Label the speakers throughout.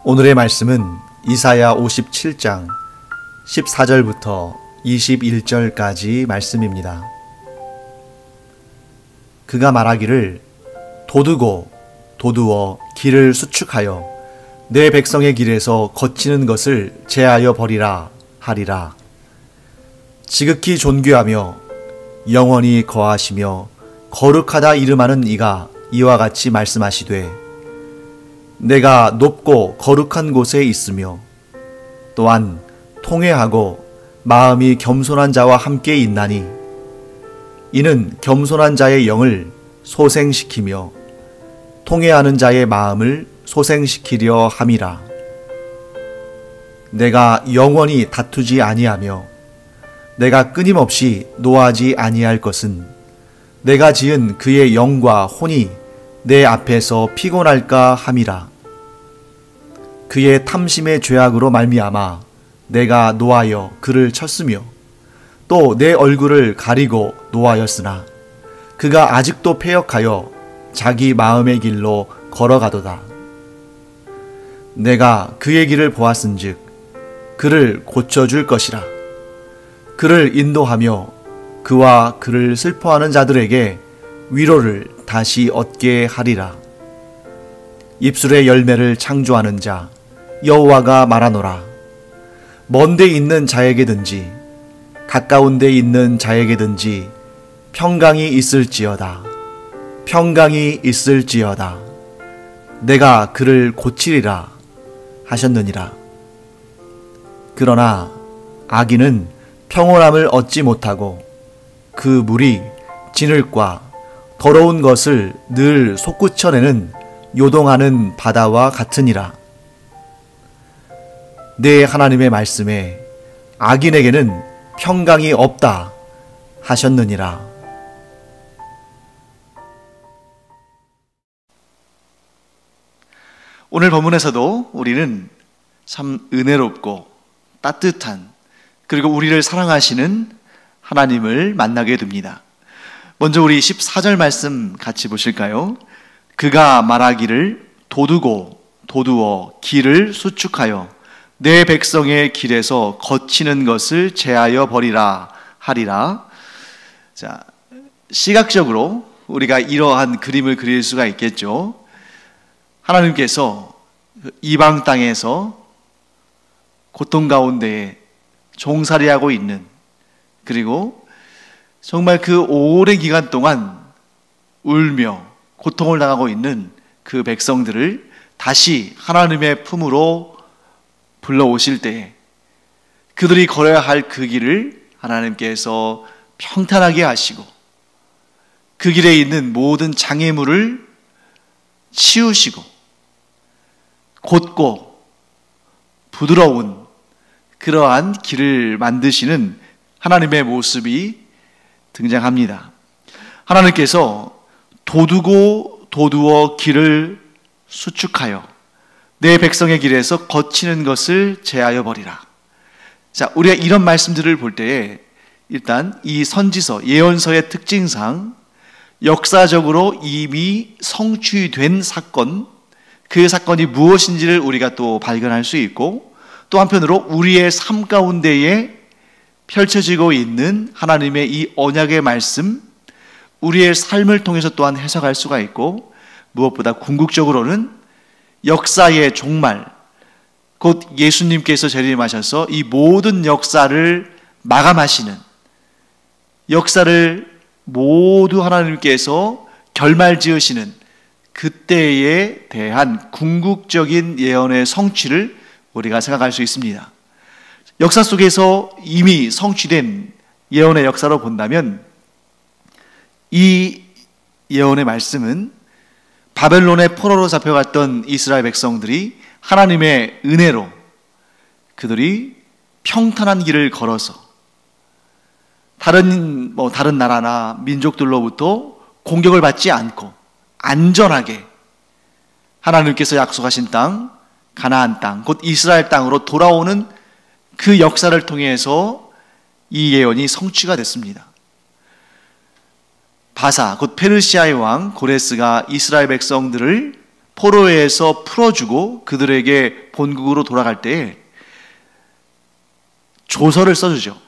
Speaker 1: 오늘의 말씀은 이사야 57장 14절부터 21절까지 말씀입니다. 그가 말하기를 도두고 도두어 길을 수축하여 내 백성의 길에서 거치는 것을 제하여 버리라 하리라. 지극히 존귀하며 영원히 거하시며 거룩하다 이름하는 이가 이와 같이 말씀하시되 내가 높고 거룩한 곳에 있으며 또한 통회하고 마음이 겸손한 자와 함께 있나니 이는 겸손한 자의 영을 소생시키며 통회하는 자의 마음을 소생시키려 함이라. 내가 영원히 다투지 아니하며 내가 끊임없이 노하지 아니할 것은 내가 지은 그의 영과 혼이 내 앞에서 피곤할까 함이라. 그의 탐심의 죄악으로 말미암아 내가 노하여 그를 쳤으며 또 내 얼굴을 가리고 노하였으나 그가 아직도 패역하여 자기 마음의 길로 걸어가도다. 내가 그의 길을 보았은즉 그를 고쳐줄 것이라. 그를 인도하며 그와 그를 슬퍼하는 자들에게 위로를 다시 얻게 하리라. 입술의 열매를 창조하는 자 여호와가 말하노라. 먼 데 있는 자에게든지 가까운 데 있는 자에게든지 평강이 있을지어다. 평강이 있을지어다. 내가 그를 고치리라 하셨느니라. 그러나 악인은 평온함을 얻지 못하고 그 물이 진흙과 더러운 것을 늘 솟구쳐내는 요동하는 바다와 같으니라. 내 하나님의 말씀에 악인에게는 평강이 없다 하셨느니라. 오늘 본문에서도 우리는 참 은혜롭고 따뜻한 그리고 우리를 사랑하시는 하나님을 만나게 됩니다. 먼저 우리 14절 말씀 같이 보실까요? 그가 말하기를 도두고 도두어 길을 수축하여 내 백성의 길에서 거치는 것을 제하여 버리라 하리라. 자, 시각적으로 우리가 이러한 그림을 그릴 수가 있겠죠. 하나님께서 이방 땅에서 고통 가운데에 종살이하고 있는, 그리고 정말 그 오랜 기간 동안 울며 고통을 당하고 있는 그 백성들을 다시 하나님의 품으로 불러오실 때에 그들이 걸어야 할 그 길을 하나님께서 평탄하게 하시고 그 길에 있는 모든 장애물을 치우시고 곧고 부드러운 그러한 길을 만드시는 하나님의 모습이 등장합니다. 하나님께서 도두고 도두어 길을 수축하여 내 백성의 길에서 거치는 것을 제하여 버리라. 자, 우리가 이런 말씀들을 볼 때에 일단 이 선지서, 예언서의 특징상 역사적으로 이미 성취된 사건, 그 사건이 무엇인지를 우리가 또 발견할 수 있고, 또 한편으로 우리의 삶 가운데에 펼쳐지고 있는 하나님의 이 언약의 말씀, 우리의 삶을 통해서 또한 해석할 수가 있고, 무엇보다 궁극적으로는 역사의 종말, 곧 예수님께서 재림하셔서 이 모든 역사를 마감하시는, 역사를 모두 하나님께서 결말지으시는 그때에 대한 궁극적인 예언의 성취를 우리가 생각할 수 있습니다. 역사 속에서 이미 성취된 예언의 역사로 본다면 이 예언의 말씀은 바벨론의 포로로 잡혀갔던 이스라엘 백성들이 하나님의 은혜로 그들이 평탄한 길을 걸어서 다른 나라나 민족들로부터 공격을 받지 않고 안전하게 하나님께서 약속하신 땅, 가나안 땅, 곧 이스라엘 땅으로 돌아오는 그 역사를 통해서 이 예언이 성취가 됐습니다. 바사, 곧 페르시아의 왕 고레스가 이스라엘 백성들을 포로에서 풀어주고 그들에게 본국으로 돌아갈 때에 조서를 써주죠.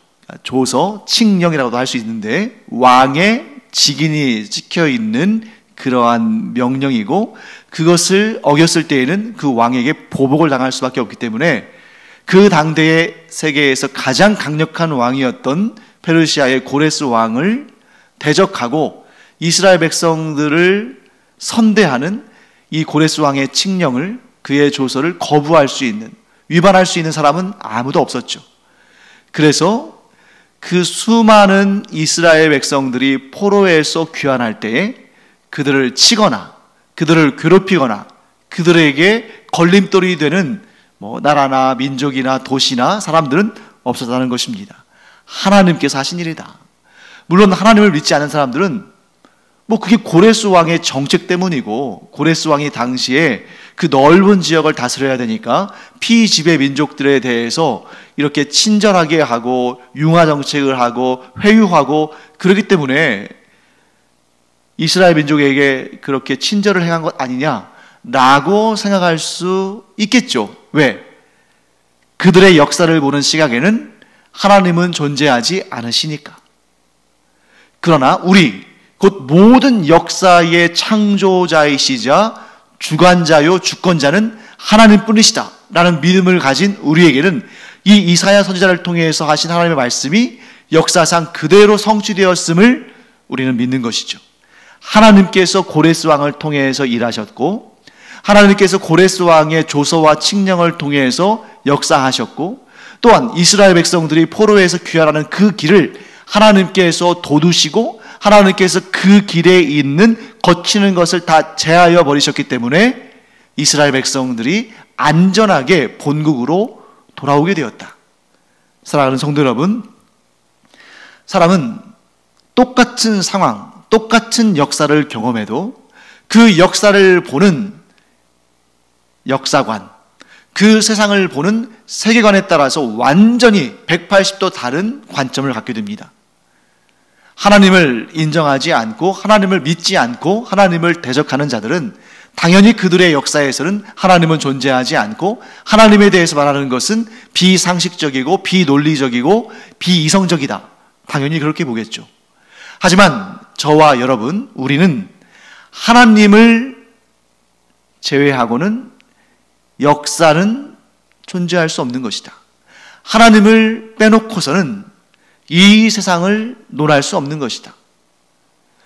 Speaker 1: 조서, 칙령이라고도 할 수 있는데 왕의 직인이 찍혀있는 그러한 명령이고, 그것을 어겼을 때에는 그 왕에게 보복을 당할 수밖에 없기 때문에 그 당대의 세계에서 가장 강력한 왕이었던 페르시아의 고레스 왕을 대적하고 이스라엘 백성들을 선대하는 이 고레스 왕의 칙령을, 그의 조서를 거부할 수 있는, 위반할 수 있는 사람은 아무도 없었죠. 그래서 그 수많은 이스라엘 백성들이 포로에서 귀환할 때에 그들을 치거나 그들을 괴롭히거나 그들에게 걸림돌이 되는 나라나 민족이나 도시나 사람들은 없었다는 것입니다. 하나님께서 하신 일이다. 물론 하나님을 믿지 않은 사람들은 그게 고레스 왕의 정책 때문이고, 고레스 왕이 당시에 그 넓은 지역을 다스려야 되니까 피지배 민족들에 대해서 이렇게 친절하게 하고 융화 정책을 하고 회유하고 그러기 때문에 이스라엘 민족에게 그렇게 친절을 행한 것 아니냐라고 생각할 수 있겠죠. 왜? 그들의 역사를 보는 시각에는 하나님은 존재하지 않으시니까. 그러나 우리, 곧 모든 역사의 창조자이시자 주관자요 주권자는 하나님뿐이시다 라는 믿음을 가진 우리에게는 이 이사야 선지자를 통해서 하신 하나님의 말씀이 역사상 그대로 성취되었음을 우리는 믿는 것이죠. 하나님께서 고레스 왕을 통해서 일하셨고, 하나님께서 고레스 왕의 조서와 칙령을 통해서 역사하셨고, 또한 이스라엘 백성들이 포로에서 귀환하는 그 길을 하나님께서 도두시고 하나님께서 그 길에 있는 거치는 것을 다 제하여 버리셨기 때문에 이스라엘 백성들이 안전하게 본국으로 돌아오게 되었다. 사랑하는 성도 여러분, 사람은 똑같은 상황, 똑같은 역사를 경험해도 그 역사를 보는 역사관, 그 세상을 보는 세계관에 따라서 완전히 180도 다른 관점을 갖게 됩니다. 하나님을 인정하지 않고 하나님을 믿지 않고 하나님을 대적하는 자들은 당연히 그들의 역사에서는 하나님은 존재하지 않고 하나님에 대해서 말하는 것은 비상식적이고 비논리적이고 비이성적이다. 당연히 그렇게 보겠죠. 하지만 저와 여러분, 우리는 하나님을 제외하고는 역사는 존재할 수 없는 것이다. 하나님을 빼놓고서는 이 세상을 논할 수 없는 것이다.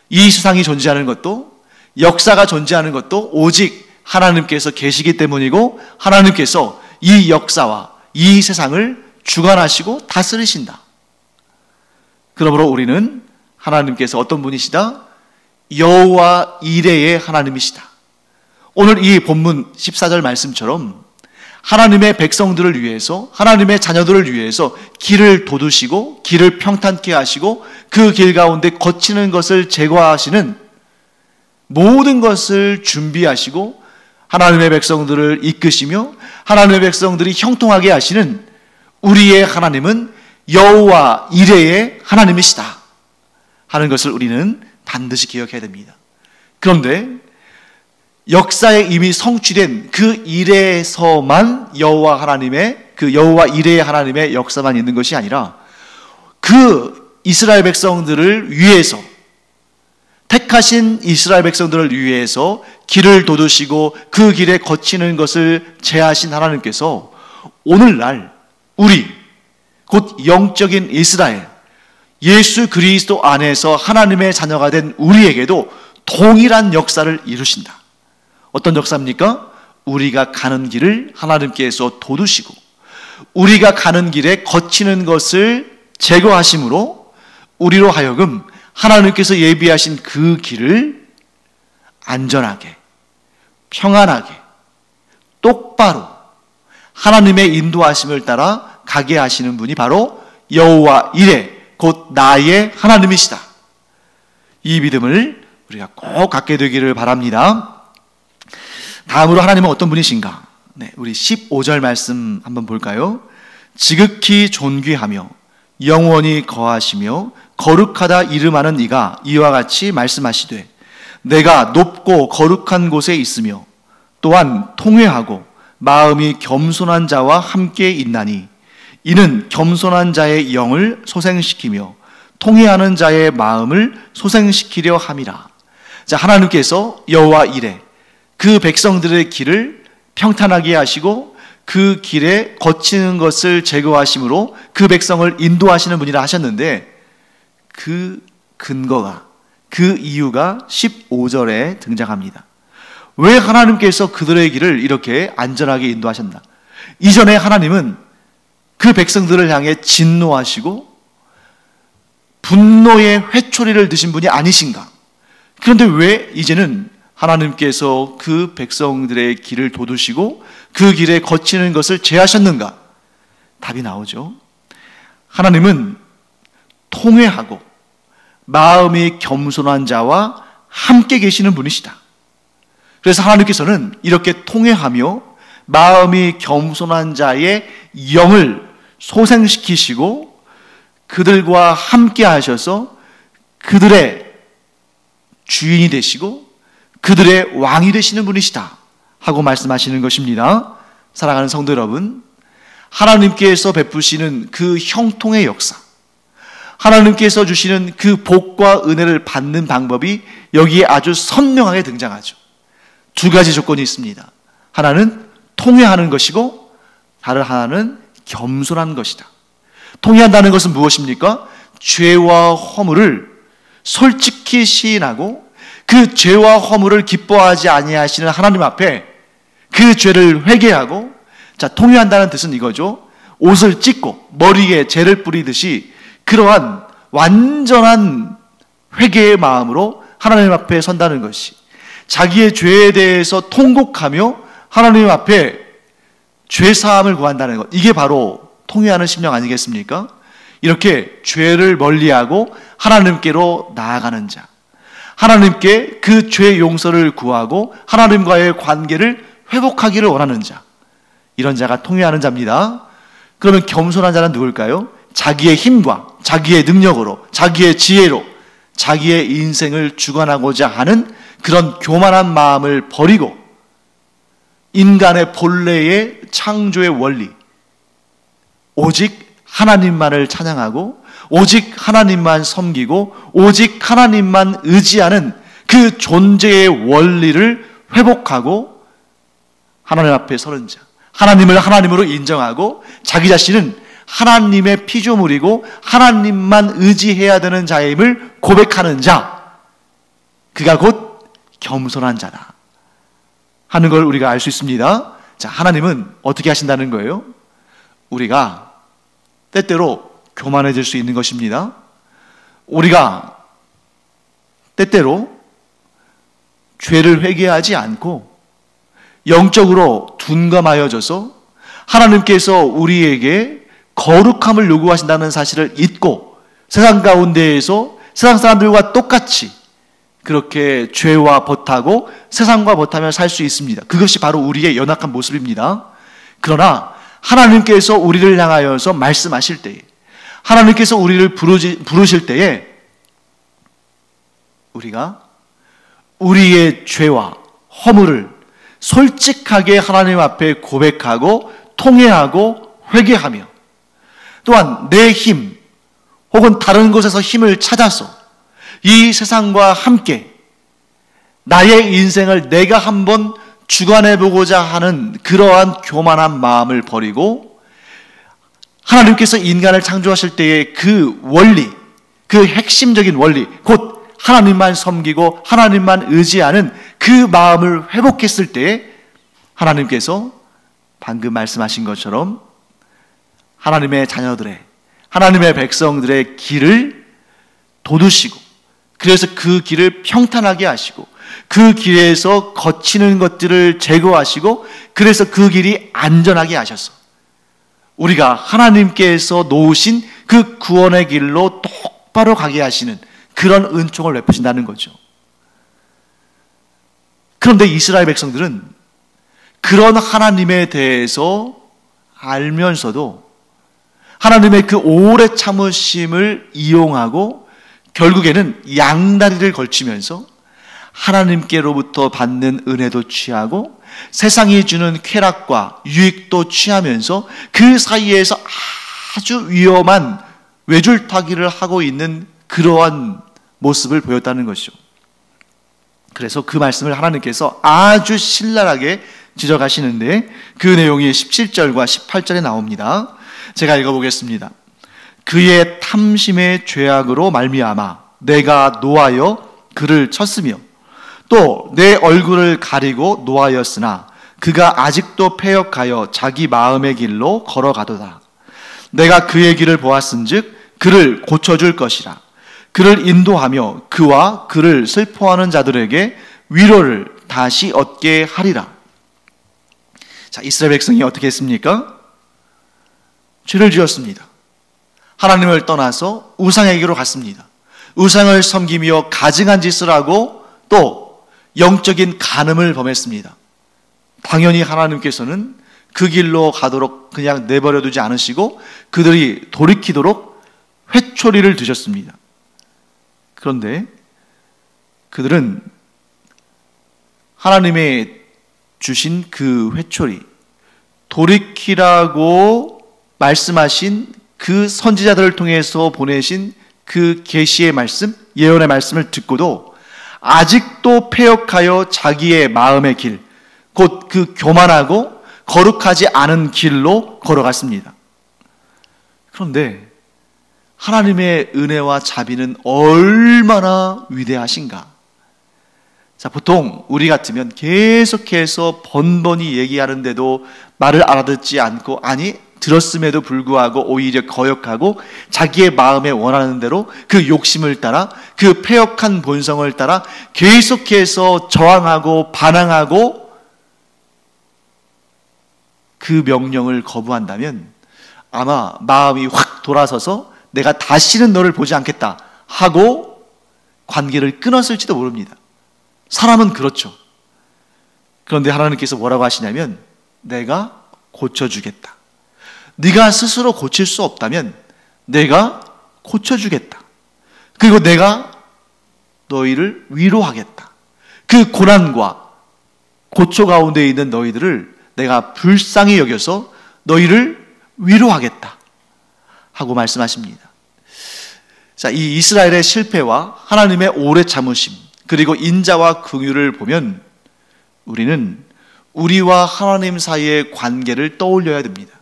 Speaker 1: 이 세상이 존재하는 것도, 역사가 존재하는 것도 오직 하나님께서 계시기 때문이고, 하나님께서 이 역사와 이 세상을 주관하시고 다스리신다. 그러므로 우리는 하나님께서 어떤 분이시다? 여호와 이레의 하나님이시다. 오늘 이 본문 14절 말씀처럼 하나님의 백성들을 위해서, 하나님의 자녀들을 위해서 길을 돋우시고 길을 평탄케 하시고 그 길 가운데 거치는 것을 제거하시는, 모든 것을 준비하시고 하나님의 백성들을 이끄시며 하나님의 백성들이 형통하게 하시는 우리의 하나님은 여호와 이레의 하나님이시다 하는 것을 우리는 반드시 기억해야 됩니다. 그런데 역사에 이미 성취된 그 이레에서만 여호와 하나님의, 그 여호와 이레의 하나님의 역사만 있는 것이 아니라 그 이스라엘 백성들을 위해서, 택하신 이스라엘 백성들을 위해서 길을 돋우시고 그 길에 거치는 것을 제하신 하나님께서 오늘날 우리, 곧 영적인 이스라엘, 예수 그리스도 안에서 하나님의 자녀가 된 우리에게도 동일한 역사를 이루신다. 어떤 역사입니까? 우리가 가는 길을 하나님께서 돋우시고 우리가 가는 길에 거치는 것을 제거하심으로 우리로 하여금 하나님께서 예비하신 그 길을 안전하게, 평안하게, 똑바로 하나님의 인도하심을 따라 가게 하시는 분이 바로 여호와 이레, 곧 나의 하나님이시다. 이 믿음을 우리가 꼭 갖게 되기를 바랍니다. 다음으로 하나님은 어떤 분이신가? 우리 15절 말씀 한번 볼까요? 지극히 존귀하며 영원히 거하시며 거룩하다 이름하는 이가 이와 같이 말씀하시되 내가 높고 거룩한 곳에 있으며 또한 통회하고 마음이 겸손한 자와 함께 있나니 이는 겸손한 자의 영을 소생시키며 통회하는 자의 마음을 소생시키려 함이라. 자, 하나님께서 여호와 이레 그 백성들의 길을 평탄하게 하시고 그 길에 거치는 것을 제거하심으로 그 백성을 인도하시는 분이라 하셨는데, 그 근거가, 그 이유가 15절에 등장합니다. 왜 하나님께서 그들의 길을 이렇게 안전하게 인도하셨나? 이전에 하나님은 그 백성들을 향해 진노하시고 분노의 회초리를 드신 분이 아니신가? 그런데 왜 이제는 하나님께서 그 백성들의 길을 돋우시고 그 길에 거치는 것을 제하셨는가? 답이 나오죠. 하나님은 통회하고 마음이 겸손한 자와 함께 계시는 분이시다. 그래서 하나님께서는 이렇게 통회하며 마음이 겸손한 자의 영을 소생시키시고 그들과 함께 하셔서 그들의 주인이 되시고 그들의 왕이 되시는 분이시다 하고 말씀하시는 것입니다. 사랑하는 성도 여러분, 하나님께서 베푸시는 그 형통의 역사, 하나님께서 주시는 그 복과 은혜를 받는 방법이 여기에 아주 선명하게 등장하죠. 두 가지 조건이 있습니다. 하나는 통회하는 것이고 다른 하나는 겸손한 것이다. 통회한다는 것은 무엇입니까? 죄와 허물을 솔직히 시인하고 그 죄와 허물을 기뻐하지 아니하시는 하나님 앞에 그 죄를 회개하고, 자, 통회한다는 뜻은 이거죠. 옷을 찢고 머리에 재를 뿌리듯이 그러한 완전한 회개의 마음으로 하나님 앞에 선다는 것이, 자기의 죄에 대해서 통곡하며 하나님 앞에 죄사함을 구한다는 것, 이게 바로 통회하는 심령 아니겠습니까? 이렇게 죄를 멀리하고 하나님께로 나아가는 자, 하나님께 그 죄 용서를 구하고 하나님과의 관계를 회복하기를 원하는 자, 이런 자가 통회하는 자입니다. 그러면 겸손한 자는 누굴까요? 자기의 힘과 자기의 능력으로, 자기의 지혜로 자기의 인생을 주관하고자 하는 그런 교만한 마음을 버리고 인간의 본래의 창조의 원리, 오직 하나님만을 찬양하고 오직 하나님만 섬기고 오직 하나님만 의지하는 그 존재의 원리를 회복하고 하나님 앞에 서는 자, 하나님을 하나님으로 인정하고 자기 자신은 하나님의 피조물이고 하나님만 의지해야 되는 자임을 고백하는 자, 그가 곧 겸손한 자다 하는 걸 우리가 알 수 있습니다. 자, 하나님은 어떻게 하신다는 거예요? 우리가 때때로 교만해질 수 있는 것입니다. 우리가 때때로 죄를 회개하지 않고 영적으로 둔감하여져서 하나님께서 우리에게 거룩함을 요구하신다는 사실을 잊고 세상 가운데에서 세상 사람들과 똑같이 그렇게 죄와 벗하고 세상과 벗하며 살 수 있습니다. 그것이 바로 우리의 연약한 모습입니다. 그러나 하나님께서 우리를 향하여서 말씀하실 때에, 하나님께서 우리를 부르실 때에 우리가 우리의 죄와 허물을 솔직하게 하나님 앞에 고백하고 통회하고 회개하며, 또한 내 힘 혹은 다른 곳에서 힘을 찾아서 이 세상과 함께 나의 인생을 내가 한번 주관해보고자 하는 그러한 교만한 마음을 버리고 하나님께서 인간을 창조하실 때의 그 원리, 그 핵심적인 원리, 곧 하나님만 섬기고 하나님만 의지하는 그 마음을 회복했을 때에 하나님께서 방금 말씀하신 것처럼 하나님의 자녀들의, 하나님의 백성들의 길을 돋우시고, 그래서 그 길을 평탄하게 하시고 그 길에서 거치는 것들을 제거하시고, 그래서 그 길이 안전하게 하셔서 우리가 하나님께서 놓으신 그 구원의 길로 똑바로 가게 하시는 그런 은총을 베푸신다는 거죠. 그런데 이스라엘 백성들은 그런 하나님에 대해서 알면서도 하나님의 그 오래 참으심을 이용하고 결국에는 양다리를 걸치면서 하나님께로부터 받는 은혜도 취하고 세상이 주는 쾌락과 유익도 취하면서 그 사이에서 아주 위험한 외줄타기를 하고 있는 그러한 모습을 보였다는 것이죠. 그래서 그 말씀을 하나님께서 아주 신랄하게 지적하시는데 그 내용이 17절과 18절에 나옵니다. 제가 읽어보겠습니다. 그의 탐심의 죄악으로 말미암아 내가 노하여 그를 쳤으며 또 내 얼굴을 가리고 노하였으나 그가 아직도 패역하여 자기 마음의 길로 걸어가도다. 내가 그의 길을 보았은즉 그를 고쳐줄 것이라. 그를 인도하며 그와 그를 슬퍼하는 자들에게 위로를 다시 얻게 하리라. 자, 이스라엘 백성이 어떻게 했습니까? 죄를 지었습니다. 하나님을 떠나서 우상에게로 갔습니다. 우상을 섬기며 가증한 짓을 하고 또 영적인 간음을 범했습니다. 당연히 하나님께서는 그 길로 가도록 그냥 내버려 두지 않으시고 그들이 돌이키도록 회초리를 드셨습니다. 그런데 그들은 하나님의 주신 그 회초리, 돌이키라고 말씀하신 그 선지자들을 통해서 보내신 그 계시의 말씀, 예언의 말씀을 듣고도 아직도 패역하여 자기의 마음의 길, 곧 그 교만하고 거룩하지 않은 길로 걸어갔습니다. 그런데 하나님의 은혜와 자비는 얼마나 위대하신가. 자, 보통 우리 같으면 계속해서 번번이 얘기하는데도 말을 알아듣지 않고, 아니 들었음에도 불구하고 오히려 거역하고 자기의 마음에 원하는 대로 그 욕심을 따라 그 패역한 본성을 따라 계속해서 저항하고 반항하고 그 명령을 거부한다면 아마 마음이 확 돌아서서 내가 다시는 너를 보지 않겠다 하고 관계를 끊었을지도 모릅니다. 사람은 그렇죠. 그런데 하나님께서 뭐라고 하시냐면 내가 고쳐주겠다. 네가 스스로 고칠 수 없다면 내가 고쳐주겠다. 그리고 내가 너희를 위로하겠다. 그 고난과 고초 가운데 있는 너희들을 내가 불쌍히 여겨서 너희를 위로하겠다 하고 말씀하십니다. 자, 이 이스라엘의 실패와 하나님의 오래 참으심 그리고 인자와 긍휼을 보면 우리는 우리와 하나님 사이의 관계를 떠올려야 됩니다.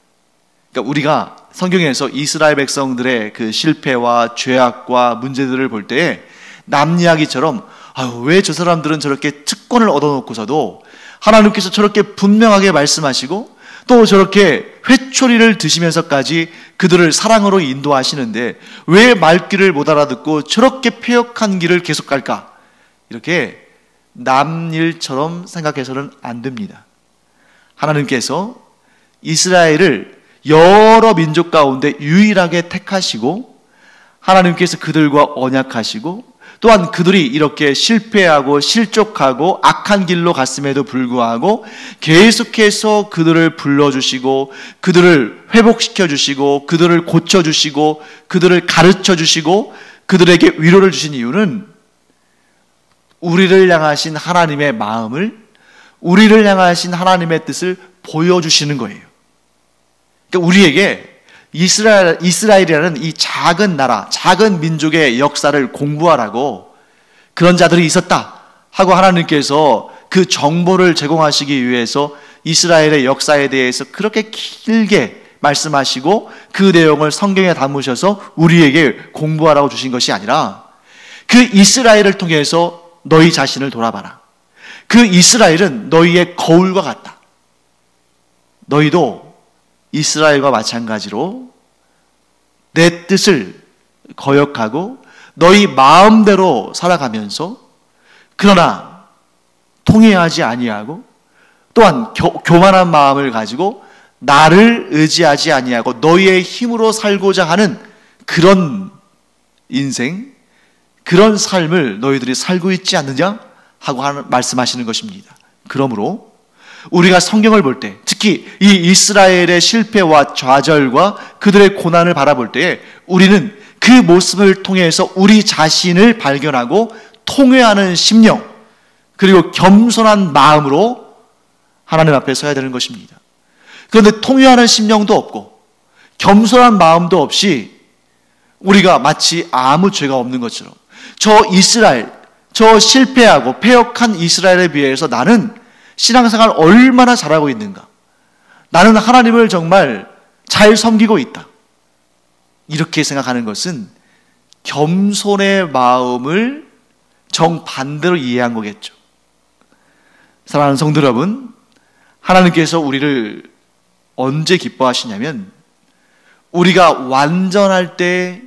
Speaker 1: 그러니까 우리가 성경에서 이스라엘 백성들의 그 실패와 죄악과 문제들을 볼 때에 남 이야기처럼 왜 저 사람들은 저렇게 특권을 얻어놓고서도 하나님께서 저렇게 분명하게 말씀하시고 또 저렇게 회초리를 드시면서까지 그들을 사랑으로 인도하시는데 왜 말귀를 못 알아듣고 저렇게 패역한 길을 계속 갈까? 이렇게 남 일처럼 생각해서는 안 됩니다. 하나님께서 이스라엘을 여러 민족 가운데 유일하게 택하시고 하나님께서 그들과 언약하시고 또한 그들이 이렇게 실패하고 실족하고 악한 길로 갔음에도 불구하고 계속해서 그들을 불러주시고 그들을 회복시켜 주시고 그들을 고쳐주시고 그들을 가르쳐 주시고 그들에게 위로를 주신 이유는 우리를 향하신 하나님의 마음을, 우리를 향하신 하나님의 뜻을 보여주시는 거예요. 그러니까 우리에게 이스라엘이라는 이 작은 나라, 작은 민족의 역사를 공부하라고 그런 자들이 있었다 하고 하나님께서 그 정보를 제공하시기 위해서 이스라엘의 역사에 대해서 그렇게 길게 말씀하시고 그 내용을 성경에 담으셔서 우리에게 공부하라고 주신 것이 아니라 그 이스라엘을 통해서 너희 자신을 돌아봐라. 그 이스라엘은 너희의 거울과 같다. 너희도 이스라엘과 마찬가지로 내 뜻을 거역하고 너희 마음대로 살아가면서 그러나 통회하지 아니하고 또한 교만한 마음을 가지고 나를 의지하지 아니하고 너희의 힘으로 살고자 하는 그런 인생, 그런 삶을 너희들이 살고 있지 않느냐 하고 말씀하시는 것입니다. 그러므로 우리가 성경을 볼 때, 특히 이 이스라엘의 실패와 좌절과 그들의 고난을 바라볼 때에 우리는 그 모습을 통해서 우리 자신을 발견하고 통회하는 심령, 그리고 겸손한 마음으로 하나님 앞에 서야 되는 것입니다. 그런데 통회하는 심령도 없고 겸손한 마음도 없이 우리가 마치 아무 죄가 없는 것처럼 저 이스라엘, 저 실패하고 패역한 이스라엘에 비해서 나는 신앙생활 얼마나 잘하고 있는가, 나는 하나님을 정말 잘 섬기고 있다, 이렇게 생각하는 것은 겸손의 마음을 정반대로 이해한 거겠죠. 사랑하는 성도 여러분, 하나님께서 우리를 언제 기뻐하시냐면 우리가 완전할 때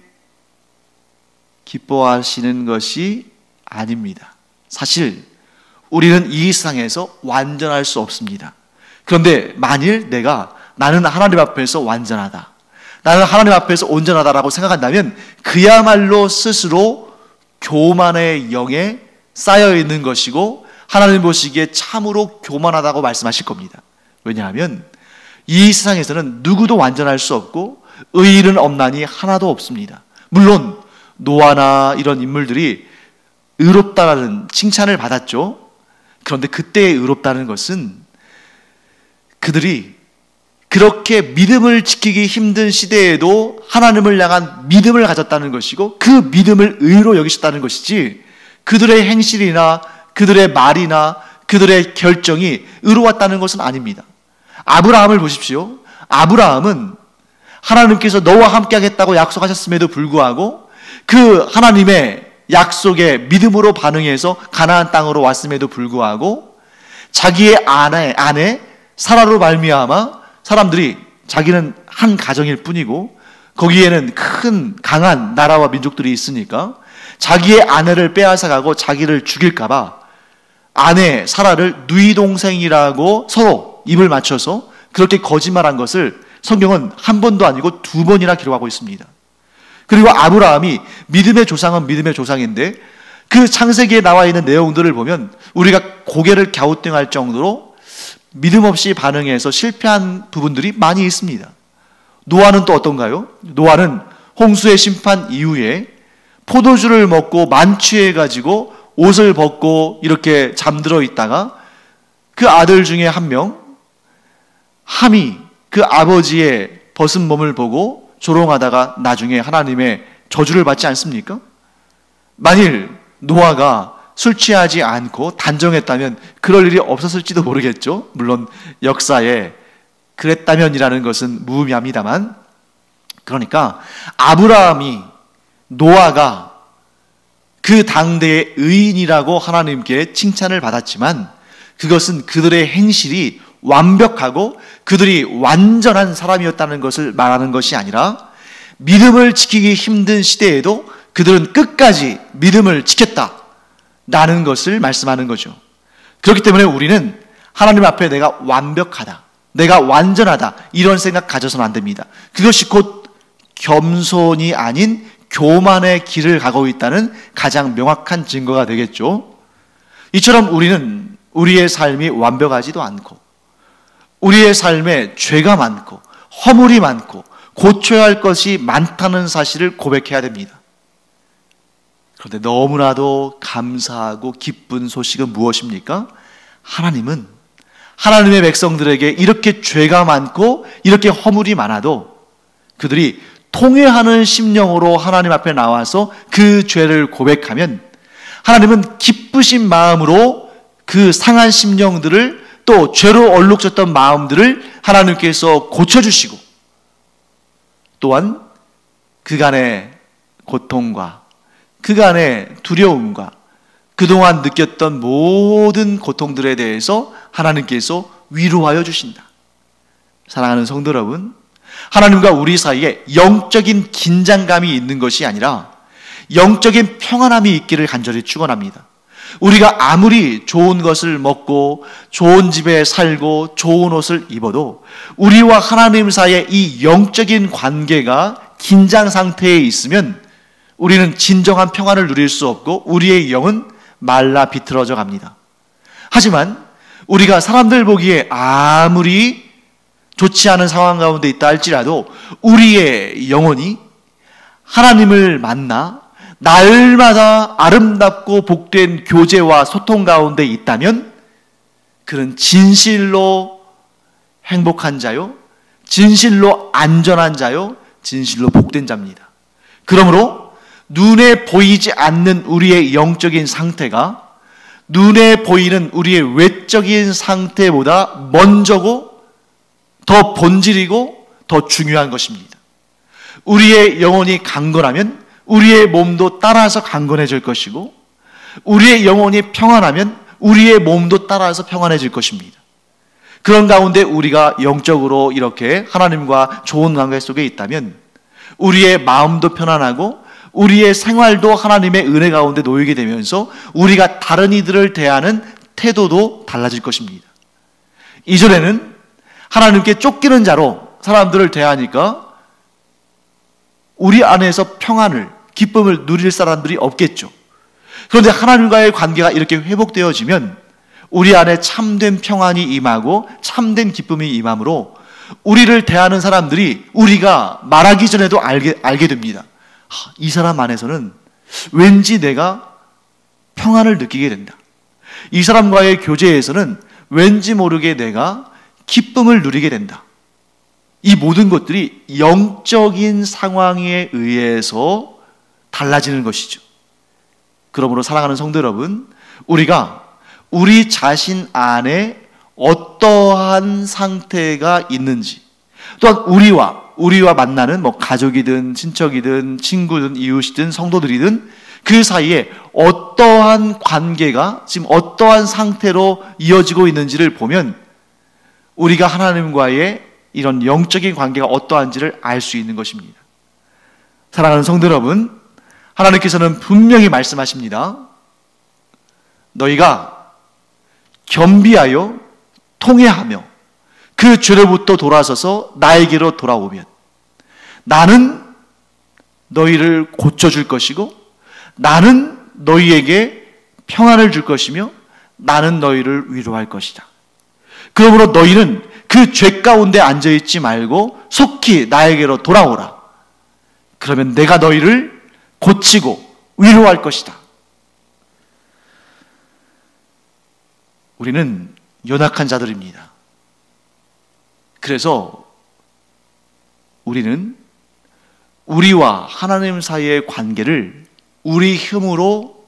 Speaker 1: 기뻐하시는 것이 아닙니다. 사실 우리는 이 세상에서 완전할 수 없습니다. 그런데 만일 나는 하나님 앞에서 완전하다, 나는 하나님 앞에서 온전하다라고 생각한다면 그야말로 스스로 교만의 영에 쌓여 있는 것이고 하나님 보시기에 참으로 교만하다고 말씀하실 겁니다. 왜냐하면 이 세상에서는 누구도 완전할 수 없고 의인은 없나니 하나도 없습니다. 물론 노아나 이런 인물들이 의롭다라는 칭찬을 받았죠. 그런데 그때의 의롭다는 것은 그들이 그렇게 믿음을 지키기 힘든 시대에도 하나님을 향한 믿음을 가졌다는 것이고 그 믿음을 의로 여기셨다는 것이지 그들의 행실이나 그들의 말이나 그들의 결정이 의로웠다는 것은 아닙니다. 아브라함을 보십시오. 아브라함은 하나님께서 너와 함께 하겠다고 약속하셨음에도 불구하고 그 하나님의 약속에 믿음으로 반응해서 가나안 땅으로 왔음에도 불구하고 자기의 아내 사라로 말미암아 사람들이 자기는 한 가정일 뿐이고 거기에는 큰 강한 나라와 민족들이 있으니까 자기의 아내를 빼앗아가고 자기를 죽일까봐 아내 사라를 누이 동생이라고 서로 입을 맞춰서 그렇게 거짓말한 것을 성경은 한 번도 아니고 2번이나 기록하고 있습니다. 그리고 아브라함이 믿음의 조상은 믿음의 조상인데 그 창세기에 나와 있는 내용들을 보면 우리가 고개를 갸우뚱할 정도로 믿음 없이 반응해서 실패한 부분들이 많이 있습니다. 노아는 또 어떤가요? 노아는 홍수의 심판 이후에 포도주를 먹고 만취해가지고 옷을 벗고 이렇게 잠들어 있다가 그 아들 중에 한 명, 함이 그 아버지의 벗은 몸을 보고 조롱하다가 나중에 하나님의 저주를 받지 않습니까? 만일 노아가 술 취하지 않고 단정했다면 그럴 일이 없었을지도 모르겠죠. 물론 역사에 그랬다면이라는 것은 무의미합니다만, 그러니까 아브라함이 노아가 그 당대의 의인이라고 하나님께 칭찬을 받았지만 그것은 그들의 행실이 완벽하고 그들이 완전한 사람이었다는 것을 말하는 것이 아니라 믿음을 지키기 힘든 시대에도 그들은 끝까지 믿음을 지켰다라는 것을 말씀하는 거죠. 그렇기 때문에 우리는 하나님 앞에 내가 완벽하다, 내가 완전하다 이런 생각 가져서는 안 됩니다. 그것이 곧 겸손이 아닌 교만의 길을 가고 있다는 가장 명확한 증거가 되겠죠. 이처럼 우리는 우리의 삶이 완벽하지도 않고 우리의 삶에 죄가 많고 허물이 많고 고쳐야 할 것이 많다는 사실을 고백해야 됩니다. 그런데 너무나도 감사하고 기쁜 소식은 무엇입니까? 하나님은 하나님의 백성들에게 이렇게 죄가 많고 이렇게 허물이 많아도 그들이 통회하는 심령으로 하나님 앞에 나와서 그 죄를 고백하면 하나님은 기쁘신 마음으로 그 상한 심령들을 또 죄로 얼룩졌던 마음들을 하나님께서 고쳐주시고 또한 그간의 고통과 그간의 두려움과 그동안 느꼈던 모든 고통들에 대해서 하나님께서 위로하여 주신다. 사랑하는 성도 여러분, 하나님과 우리 사이에 영적인 긴장감이 있는 것이 아니라 영적인 평안함이 있기를 간절히 축원합니다. 우리가 아무리 좋은 것을 먹고 좋은 집에 살고 좋은 옷을 입어도 우리와 하나님 사이에 이 영적인 관계가 긴장 상태에 있으면 우리는 진정한 평안을 누릴 수 없고 우리의 영은 말라 비틀어져 갑니다. 하지만 우리가 사람들 보기에 아무리 좋지 않은 상황 가운데 있다 할지라도 우리의 영혼이 하나님을 만나 날마다 아름답고 복된 교제와 소통 가운데 있다면 그는 진실로 행복한 자요, 진실로 안전한 자요, 진실로 복된 자입니다. 그러므로 눈에 보이지 않는 우리의 영적인 상태가 눈에 보이는 우리의 외적인 상태보다 먼저고 더 본질이고 더 중요한 것입니다. 우리의 영혼이 강건하면 우리의 몸도 따라서 강건해질 것이고, 우리의 영혼이 평안하면 우리의 몸도 따라서 평안해질 것입니다. 그런 가운데 우리가 영적으로 이렇게 하나님과 좋은 관계 속에 있다면 우리의 마음도 편안하고 우리의 생활도 하나님의 은혜 가운데 놓이게 되면서 우리가 다른 이들을 대하는 태도도 달라질 것입니다. 이전에는 하나님께 쫓기는 자로 사람들을 대하니까 우리 안에서 평안을, 기쁨을 누릴 사람들이 없겠죠. 그런데 하나님과의 관계가 이렇게 회복되어지면 우리 안에 참된 평안이 임하고 참된 기쁨이 임함으로 우리를 대하는 사람들이 우리가 말하기 전에도 알게 됩니다. 이 사람 안에서는 왠지 내가 평안을 느끼게 된다. 이 사람과의 교제에서는 왠지 모르게 내가 기쁨을 누리게 된다. 이 모든 것들이 영적인 상황에 의해서 달라지는 것이죠. 그러므로 사랑하는 성도 여러분, 우리가 우리 자신 안에 어떠한 상태가 있는지, 또한 우리와 만나는 가족이든 친척이든 친구든 이웃이든 성도들이든 그 사이에 어떠한 관계가 지금 어떠한 상태로 이어지고 있는지를 보면 우리가 하나님과의 이런 영적인 관계가 어떠한지를 알 수 있는 것입니다. 사랑하는 성도 여러분, 하나님께서는 분명히 말씀하십니다. 너희가 겸비하여 통회하며 그 죄로부터 돌아서서 나에게로 돌아오면 나는 너희를 고쳐줄 것이고 나는 너희에게 평안을 줄 것이며 나는 너희를 위로할 것이다. 그러므로 너희는 그 죄 가운데 앉아있지 말고 속히 나에게로 돌아오라. 그러면 내가 너희를 고치고 위로할 것이다. 우리는 연약한 자들입니다. 그래서 우리는 우리와 하나님 사이의 관계를 우리 힘으로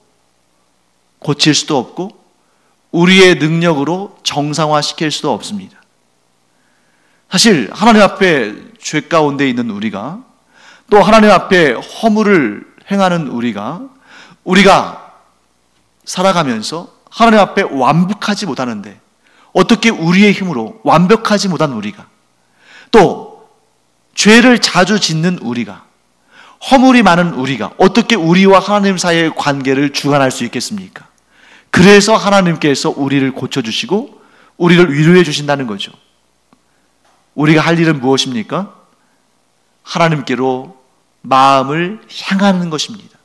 Speaker 1: 고칠 수도 없고 우리의 능력으로 정상화시킬 수도 없습니다. 사실 하나님 앞에 죄 가운데 있는 우리가, 또 하나님 앞에 허물을 행하는 우리가 살아가면서 하나님 앞에 완벽하지 못하는데 어떻게 우리의 힘으로 완벽하지 못한 우리가, 또 죄를 자주 짓는 우리가, 허물이 많은 우리가 어떻게 우리와 하나님 사이의 관계를 주관할 수 있겠습니까? 그래서 하나님께서 우리를 고쳐주시고 우리를 위로해 주신다는 거죠. 우리가 할 일은 무엇입니까? 하나님께로 마음을 향하는 것입니다.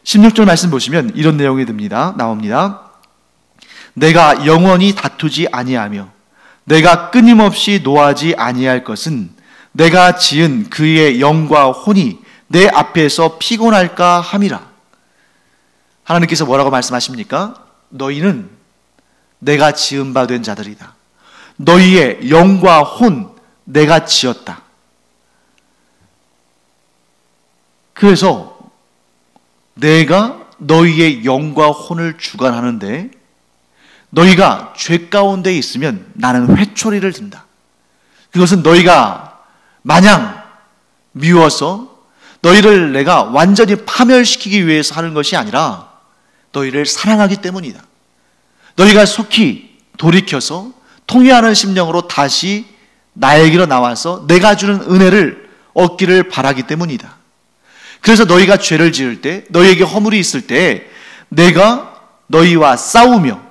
Speaker 1: 16절 말씀 보시면 이런 내용이 나옵니다. 내가 영원히 다투지 아니하며 내가 끊임없이 노하지 아니할 것은 내가 지은 그의 영과 혼이 내 앞에서 피곤할까 함이라. 하나님께서 뭐라고 말씀하십니까? 너희는 내가 지은 바 된 자들이다. 너희의 영과 혼 내가 지었다. 그래서 내가 너희의 영과 혼을 주관하는데 너희가 죄 가운데 있으면 나는 회초리를 든다. 그것은 너희가 마냥 미워서 너희를 내가 완전히 파멸시키기 위해서 하는 것이 아니라 너희를 사랑하기 때문이다. 너희가 속히 돌이켜서 통회하는 심령으로 다시 나에게로 나와서 내가 주는 은혜를 얻기를 바라기 때문이다. 그래서 너희가 죄를 지을 때, 너희에게 허물이 있을 때 내가 너희와 싸우며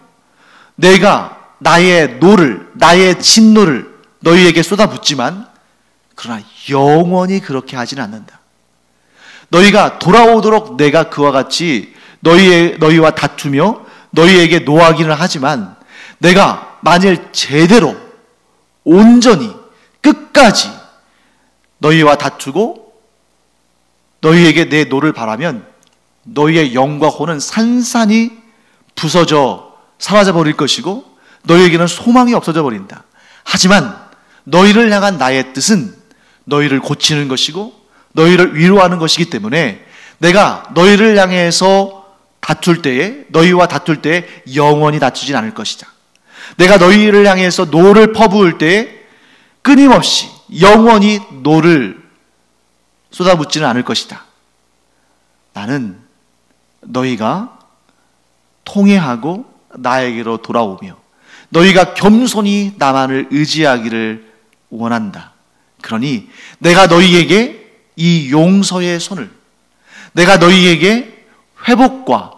Speaker 1: 내가 나의 노를, 나의 진노를 너희에게 쏟아붓지만 그러나 영원히 그렇게 하지는 않는다. 너희가 돌아오도록 내가 그와 같이 너희와 다투며 너희에게 노하기는 하지만 내가 만일 제대로 온전히 끝까지 너희와 다투고 너희에게 내 노를 바라면 너희의 영과 혼은 산산이 부서져 사라져 버릴 것이고 너희에게는 소망이 없어져 버린다. 하지만 너희를 향한 나의 뜻은 너희를 고치는 것이고 너희를 위로하는 것이기 때문에 내가 너희를 향해서 다툴 때에, 너희와 다툴 때에 영원히 다투진 않을 것이다. 내가 너희를 향해서 노를 퍼부을 때에 끊임없이 영원히 노를 쏟아붓지는 않을 것이다. 나는 너희가 통회하고 나에게로 돌아오며 너희가 겸손히 나만을 의지하기를 원한다. 그러니 내가 너희에게 이 용서의 손을, 내가 너희에게 회복과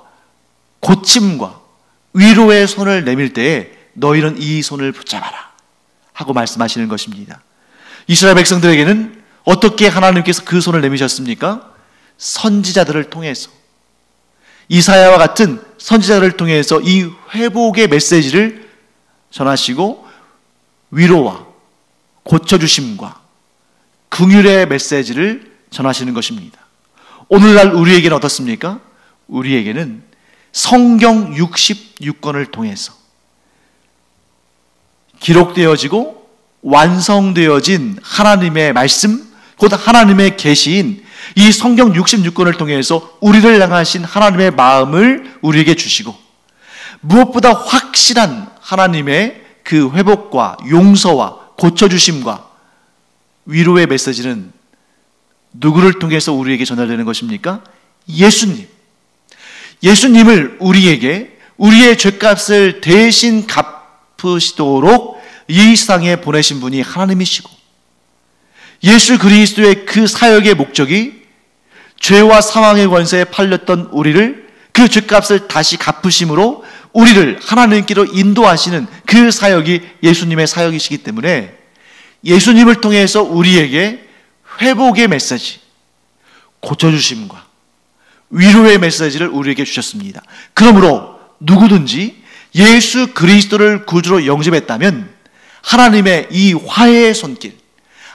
Speaker 1: 고침과 위로의 손을 내밀 때에 너희는 이 손을 붙잡아라 하고 말씀하시는 것입니다. 이스라엘 백성들에게는 어떻게 하나님께서 그 손을 내미셨습니까? 선지자들을 통해서, 이사야와 같은 선지자들을 통해서 이 회복의 메시지를 전하시고 위로와 고쳐주심과 긍휼의 메시지를 전하시는 것입니다. 오늘날 우리에게는 어떻습니까? 우리에게는 성경 66권을 통해서 기록되어지고 완성되어진 하나님의 말씀, 곧 하나님의 계시인 이 성경 66권을 통해서 우리를 향하신 하나님의 마음을 우리에게 주시고, 무엇보다 확실한 하나님의 그 회복과 용서와 고쳐주심과 위로의 메시지는 누구를 통해서 우리에게 전달되는 것입니까? 예수님. 예수님을 우리에게 우리의 죄값을 대신 갚으시도록 이 세상에 보내신 분이 하나님이시고, 예수 그리스도의 그 사역의 목적이 죄와 사망의 권세에 팔렸던 우리를 그 죄값을 다시 갚으심으로 우리를 하나님께로 인도하시는 그 사역이 예수님의 사역이시기 때문에 예수님을 통해서 우리에게 회복의 메시지, 고쳐주심과 위로의 메시지를 우리에게 주셨습니다. 그러므로 누구든지 예수 그리스도를 구주로 영접했다면 하나님의 이 화해의 손길,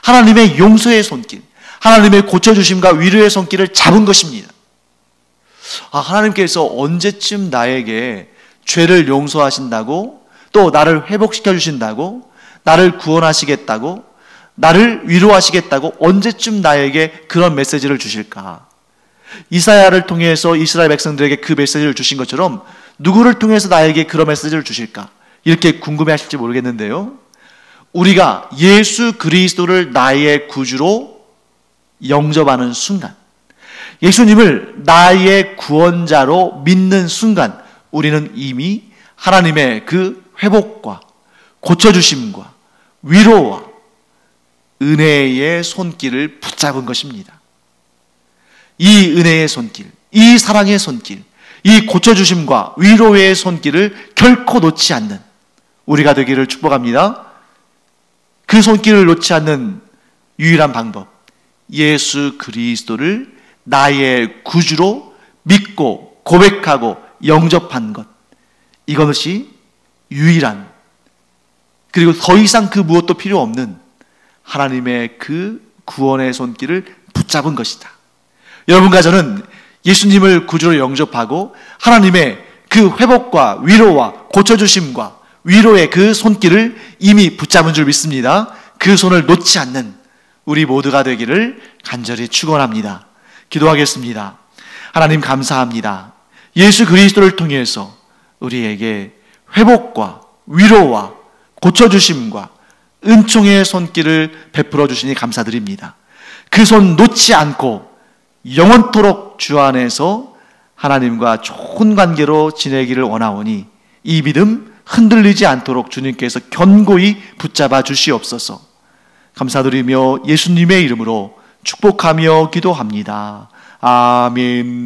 Speaker 1: 하나님의 용서의 손길, 하나님의 고쳐주심과 위로의 손길을 잡은 것입니다. 하나님께서 언제쯤 나에게 죄를 용서하신다고, 또 나를 회복시켜 주신다고, 나를 구원하시겠다고, 나를 위로하시겠다고 언제쯤 나에게 그런 메시지를 주실까? 이사야를 통해서 이스라엘 백성들에게 그 메시지를 주신 것처럼 누구를 통해서 나에게 그런 메시지를 주실까? 이렇게 궁금해하실지 모르겠는데요, 우리가 예수 그리스도를 나의 구주로 영접하는 순간, 예수님을 나의 구원자로 믿는 순간 우리는 이미 하나님의 그 회복과 고쳐주심과 위로와 은혜의 손길을 붙잡은 것입니다. 이 은혜의 손길, 이 사랑의 손길, 이 고쳐주심과 위로의 손길을 결코 놓지 않는 우리가 되기를 축복합니다. 그 손길을 놓지 않는 유일한 방법, 예수 그리스도를 나의 구주로 믿고 고백하고 영접한 것, 이것이 유일한, 그리고 더 이상 그 무엇도 필요 없는 하나님의 그 구원의 손길을 붙잡은 것이다. 여러분과 저는 예수님을 구주로 영접하고 하나님의 그 회복과 위로와 고쳐주심과 위로의 그 손길을 이미 붙잡은 줄 믿습니다. 그 손을 놓지 않는 우리 모두가 되기를 간절히 축원합니다. 기도하겠습니다. 하나님 감사합니다. 예수 그리스도를 통해서 우리에게 회복과 위로와 고쳐주심과 은총의 손길을 베풀어 주시니 감사드립니다. 그 손 놓지 않고 영원토록 주 안에서 하나님과 좋은 관계로 지내기를 원하오니 이 믿음 흔들리지 않도록 주님께서 견고히 붙잡아 주시옵소서. 감사드리며 예수님의 이름으로 축복하며 기도합니다. 아멘.